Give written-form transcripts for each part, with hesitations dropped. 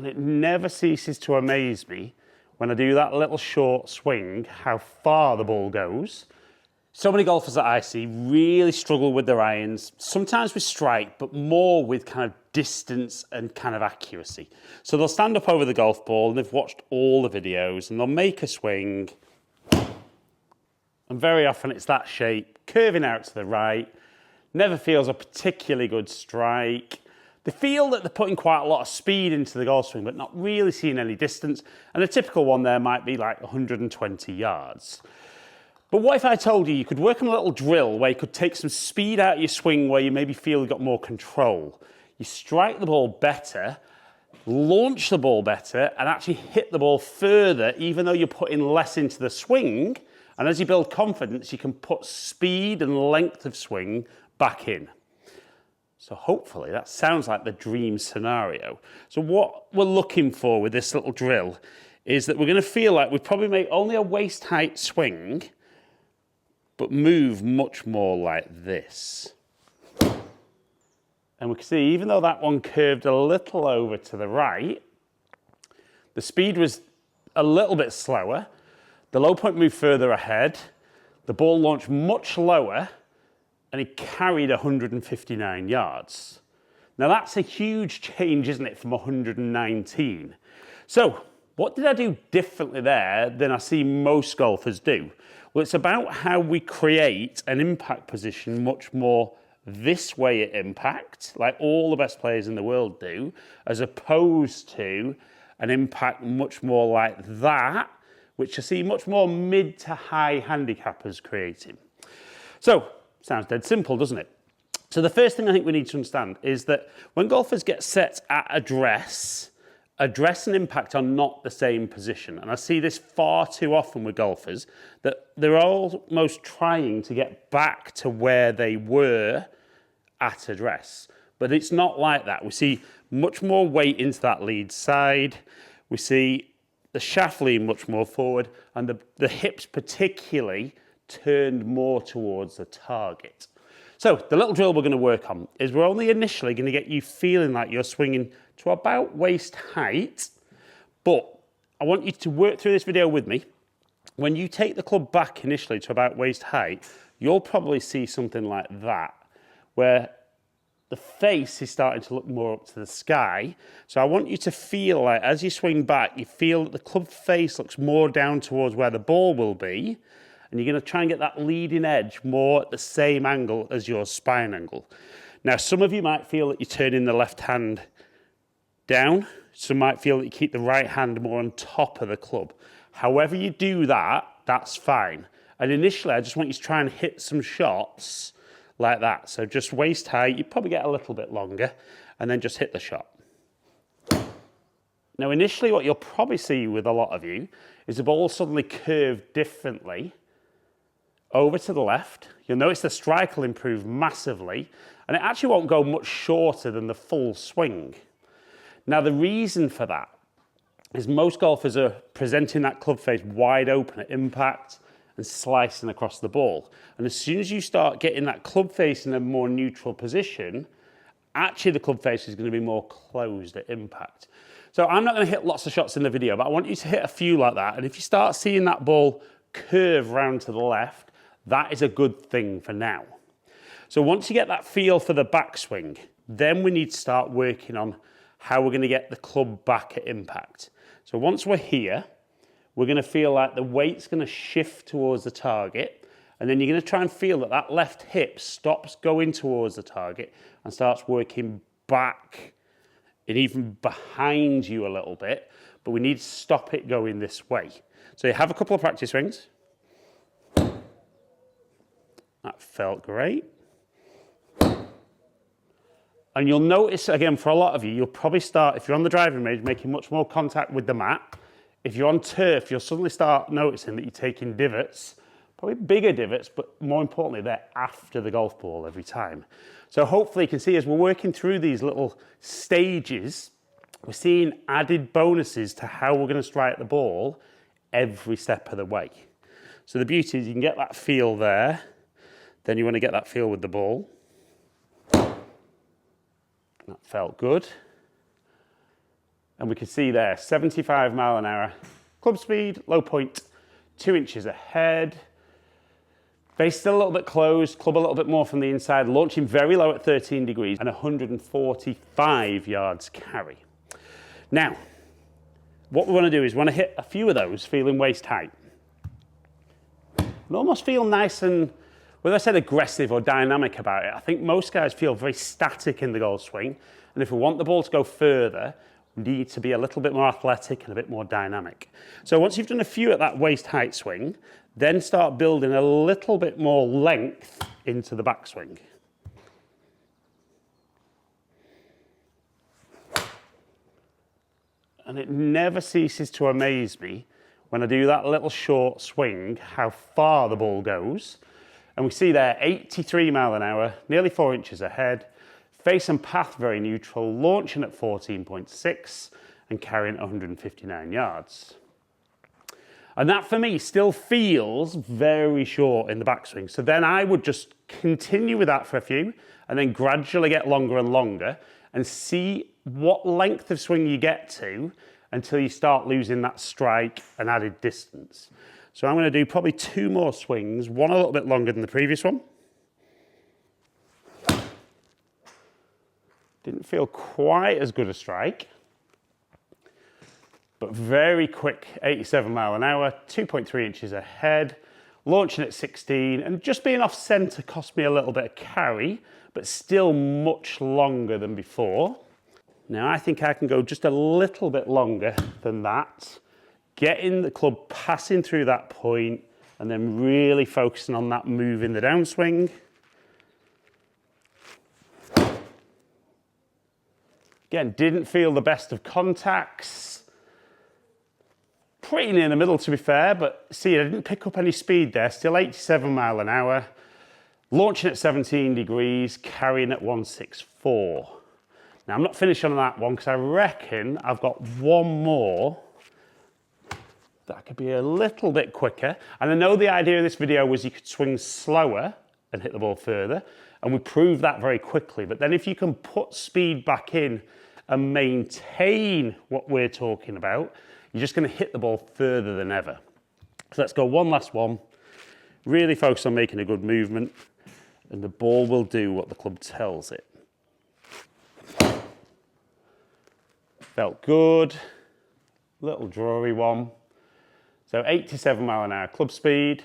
and it never ceases to amaze me when I do that little short swing, how far the ball goes. So many golfers that I see really struggle with their irons, sometimes with strike, but more with kind of distance and kind of accuracy. So they'll stand up over the golf ball and they've watched all the videos and they'll make a swing. And very often it's that shape, curving out to the right, never feels a particularly good strike. They feel that they're putting quite a lot of speed into the golf swing, but not really seeing any distance. And a typical one there might be like 120 yards. But what if I told you you could work on a little drill where you could take some speed out of your swing where you maybe feel you've got more control. You strike the ball better, launch the ball better, and actually hit the ball further, even though you're putting less into the swing. And as you build confidence, you can put speed and length of swing back in. So hopefully that sounds like the dream scenario. So what we're looking for with this little drill is that we're going to feel like we probably make only a waist height swing, but move much more like this. And we can see, even though that one curved a little over to the right, the speed was a little bit slower, the low point moved further ahead, the ball launched much lower, and it carried 159 yards. Now that's a huge change, isn't it, from 119? So what did I do differently there than I see most golfers do? Well, it's about how we create an impact position much more this way at impact, like all the best players in the world do, as opposed to an impact much more like that, which I see much more mid to high handicappers creating. So, sounds dead simple, doesn't it? So the first thing I think we need to understand is that when golfers get set at address and impact are not the same position. And I see this far too often with golfers, that they're almost trying to get back to where they were at address. But it's not like that. We see much more weight into that lead side. We see the shaft lean much more forward, and the hips particularly turned more towards the target. So the little drill we're going to work on is we're only initially going to get you feeling like you're swinging to about waist height, but I want you to work through this video with me. When you take the club back initially to about waist height, you'll probably see something like that, where the face is starting to look more up to the sky. So I want you to feel like as you swing back, you feel that the club face looks more down towards where the ball will be, and you're going to try and get that leading edge more at the same angle as your spine angle. Now, some of you might feel that you're turning the left hand down. Some might feel that you keep the right hand more on top of the club. However you do that, that's fine. And initially, I just want you to try and hit some shots like that. So just waist height, you probably get a little bit longer, and then just hit the shot. Now, initially, what you'll probably see with a lot of you is the ball suddenly curved differently over to the left. You'll notice the strike will improve massively, and it actually won't go much shorter than the full swing. Now, the reason for that is most golfers are presenting that club face wide open at impact and slicing across the ball. And as soon as you start getting that club face in a more neutral position, actually the club face is going to be more closed at impact. So I'm not going to hit lots of shots in the video, but I want you to hit a few like that. And if you start seeing that ball curve round to the left, that is a good thing for now. So once you get that feel for the backswing, then we need to start working on how we're going to get the club back at impact. So once we're here, we're going to feel like the weight's going to shift towards the target, and then you're going to try and feel that that left hip stops going towards the target and starts working back and even behind you a little bit, but we need to stop it going this way. So you have a couple of practice swings. That felt great. And you'll notice, again, for a lot of you, you'll probably start, if you're on the driving range, making much more contact with the mat. If you're on turf, you'll suddenly start noticing that you're taking divots, probably bigger divots, but more importantly, they're after the golf ball every time. So hopefully you can see as we're working through these little stages, we're seeing added bonuses to how we're going to strike the ball every step of the way. So the beauty is you can get that feel there. Then you want to get that feel with the ball. That felt good. And we can see there, 75 mile an hour club speed, low point 2 inches ahead. Face still a little bit closed, club a little bit more from the inside, launching very low at 13 degrees and 145 yards carry. Now, what we want to do is we want to hit a few of those feeling waist height. And almost feel nice and, whether I said aggressive or dynamic about it, I think most guys feel very static in the golf swing. And if we want the ball to go further, we need to be a little bit more athletic and a bit more dynamic. So once you've done a few at that waist height swing, then start building a little bit more length into the backswing. And it never ceases to amaze me when I do that little short swing, how far the ball goes. And we see there 83 mile an hour, nearly 4 inches ahead, face and path very neutral, launching at 14.6 and carrying 159 yards. And that for me still feels very short in the backswing. So then I would just continue with that for a few and then gradually get longer and longer and see what length of swing you get to until you start losing that strike and added distance. So I'm going to do probably 2 more swings, one a little bit longer than the previous one. Didn't feel quite as good a strike, but very quick 87 mile an hour, 2.3 inches ahead, launching at 16, and just being off centre cost me a little bit of carry, but still much longer than before. Now I think I can go just a little bit longer than that, getting the club passing through that point, and then really focusing on that move in the downswing. Again, didn't feel the best of contacts. Pretty near the middle, to be fair, but see, I didn't pick up any speed there. Still 87 mile an hour. Launching at 17 degrees, carrying at 164. Now, I'm not finished on that one because I reckon I've got one more that could be a little bit quicker. And I know the idea of this video was you could swing slower and hit the ball further, and we proved that very quickly. But then if you can put speed back in and maintain what we're talking about, you're just going to hit the ball further than ever. So let's go one last one. Really focus on making a good movement, and the ball will do what the club tells it. Felt good. Little drawy one. So 87 mile an hour club speed,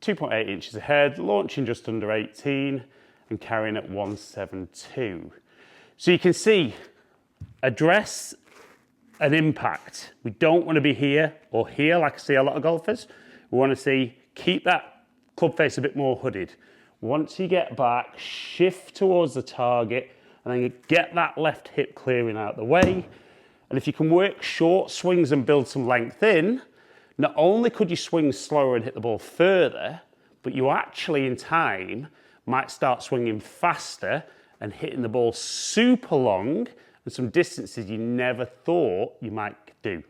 2.8 inches ahead, launching just under 18 and carrying at 172. So you can see, address an impact. We don't want to be here or here like I see a lot of golfers. We want to see, keep that club face a bit more hooded. Once you get back, shift towards the target and then get that left hip clearing out the way. And if you can work short swings and build some length in, not only could you swing slower and hit the ball further, but you actually in time might start swinging faster and hitting the ball super long and some distances you never thought you might do.